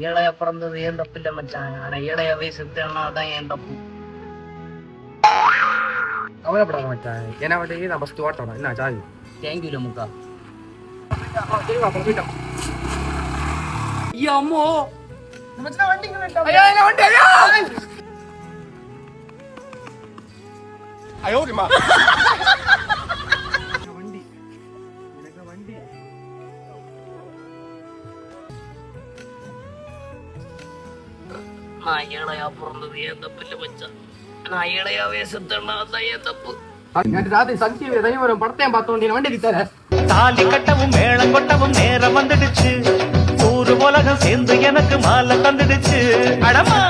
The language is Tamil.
ஏழையா பிறந்தது ஏன் தப்பு இல்ல மச்சான். ஆனா ஏழையாவே செத்தேன்னா அதான் ஏன் தப்பு. கவலைப்படாத மச்சான். ஏன்னா வந்து நான் ஃபர்ஸ்ட் ஓட்டணும். என்ன சாய்? தேங்க்யூல முக்கா. அம்மோ வண்டி நான் ஏழையா பிறந்தது ஏன் தப்பு இல்ல மச்சான். நான் ஏழையாவே செத்தேன்னா அதான் ஏன் தப்பு. ராத்திரி சக்தி தெய்வம் படத்தையும் பார்த்தோம். வண்டி தர தாலி கட்டவும் மேளம் கொட்டவும் நேரம் வந்துடுச்சு. ஊரு உலகம் சேர்ந்து எனக்கு மாலை தந்துடுச்சு. அடமா